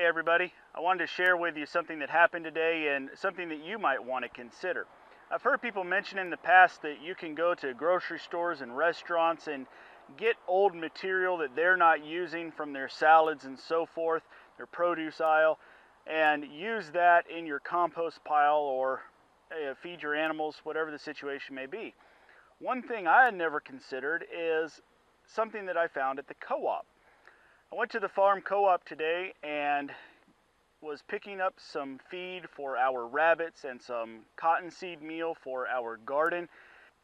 Hey everybody, I wanted to share with you something that happened today and something that you might want to consider. I've heard people mention in the past that you can go to grocery stores and restaurants and get old material that they're not using from their salads and so forth, their produce aisle, and use that in your compost pile or feed your animals, whatever the situation may be. One thing I had never considered is something that I found at the co-op. I went to the farm co-op today and was picking up some feed for our rabbits and some cottonseed meal for our garden,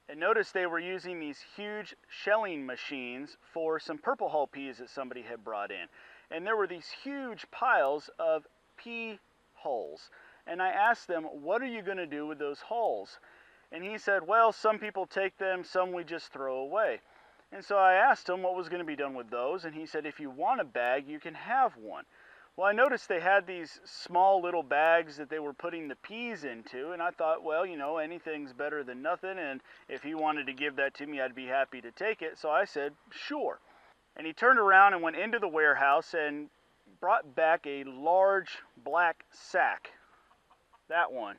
and noticed they were using these huge shelling machines for some purple hull peas that somebody had brought in. And there were these huge piles of pea hulls. And I asked them, what are you going to do with those hulls? And he said, well, some people take them, some we just throw away. And so I asked him what was going to be done with those, and he said, if you want a bag, you can have one. Well, I noticed they had these small little bags that they were putting the peas into, and I thought, well, you know, anything's better than nothing, and if he wanted to give that to me, I'd be happy to take it. So I said, sure. And he turned around and went into the warehouse and brought back a large black sack, that one,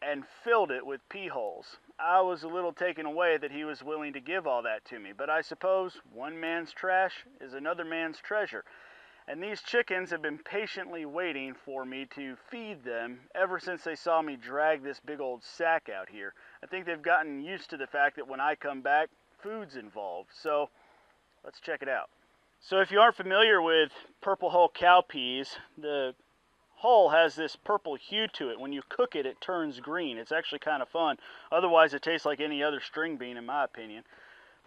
and filled it with pea hulls. I was a little taken away that he was willing to give all that to me, but I suppose one man's trash is another man's treasure. And these chickens have been patiently waiting for me to feed them ever since they saw me drag this big old sack out here. I think they've gotten used to the fact that when I come back, food's involved. So let's check it out. So if you aren't familiar with purple hull cowpeas, the hull has this purple hue to it. When you cook it, it turns green. It's actually kind of fun. Otherwise, it tastes like any other string bean, in my opinion.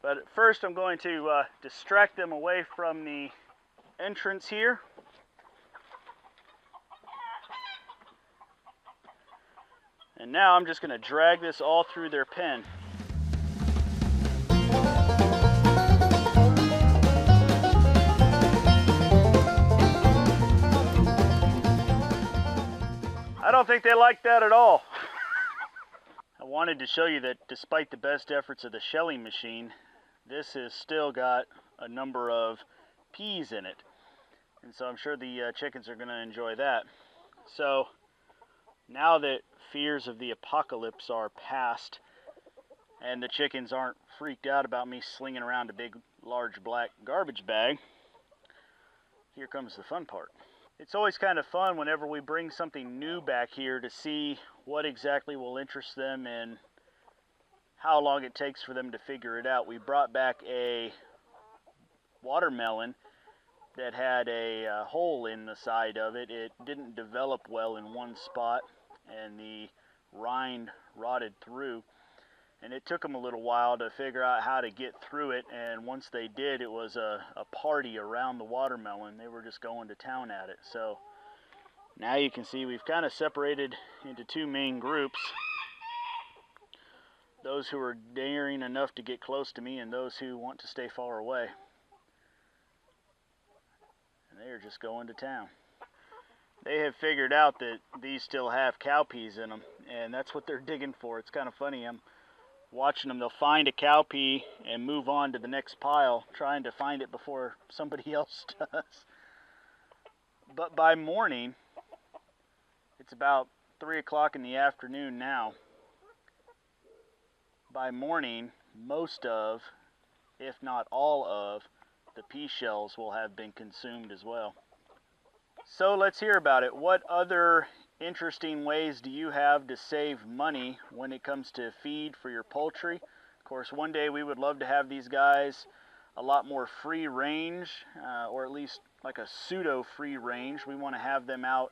But first, I'm going to distract them away from the entrance here. And now I'm just going to drag this all through their pen. I don't think they like that at all. I wanted to show you that despite the best efforts of the shelling machine, this has still got a number of peas in it. And so I'm sure the chickens are going to enjoy that. So now that fears of the apocalypse are past and the chickens aren't freaked out about me slinging around a big, large black garbage bag, here comes the fun part. It's always kind of fun whenever we bring something new back here to see what exactly will interest them and how long it takes for them to figure it out. We brought back a watermelon that had a hole in the side of it. It didn't develop well in one spot and the rind rotted through. And it took them a little while to figure out how to get through it, and once they did, it was a party around the watermelon. They were just going to town at it. So now you can see we've kind of separated into two main groups. Those who are daring enough to get close to me and those who want to stay far away. And they are just going to town. They have figured out that these still have cowpeas in them, and that's what they're digging for. It's kind of funny. I'm watching them. They'll find a cowpea and move on to the next pile, trying to find it before somebody else does. But by morning, it's about 3 o'clock in the afternoon now. By morning, most of, if not all of, the pea shells will have been consumed as well. So let's hear about it. What other interesting ways do you have to save money when it comes to feed for your poultry? Of course, one day we would love to have these guys a lot more free range, or at least like a pseudo free range. We want to have them out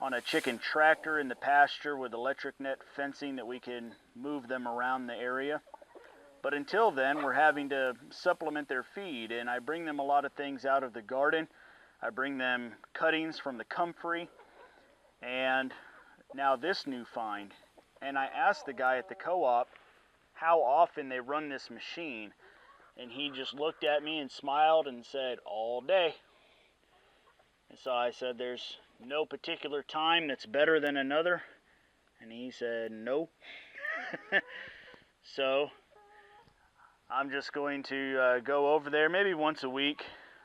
on a chicken tractor in the pasture with electric net fencing that we can move them around the area. But until then, we're having to supplement their feed, and I bring them a lot of things out of the garden. I bring them cuttings from the comfrey, and now this new find. And I asked the guy at the co-op how often they run this machine, and he just looked at me and smiled and said, all day. And so I said, there's no particular time that's better than another? And he said, no. So I'm just going to go over there maybe once a week.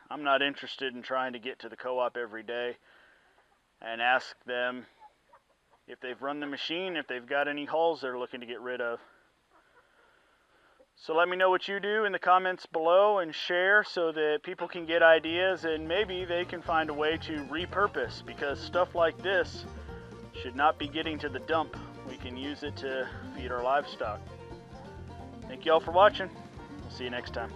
I'm not interested in trying to get to the co-op every day and ask them if they've run the machine, if they've got any hulls they're looking to get rid of. So let me know what you do in the comments below and share so that people can get ideas and maybe they can find a way to repurpose, because stuff like this should not be getting to the dump. We can use it to feed our livestock. Thank you all for watching. We'll see you next time.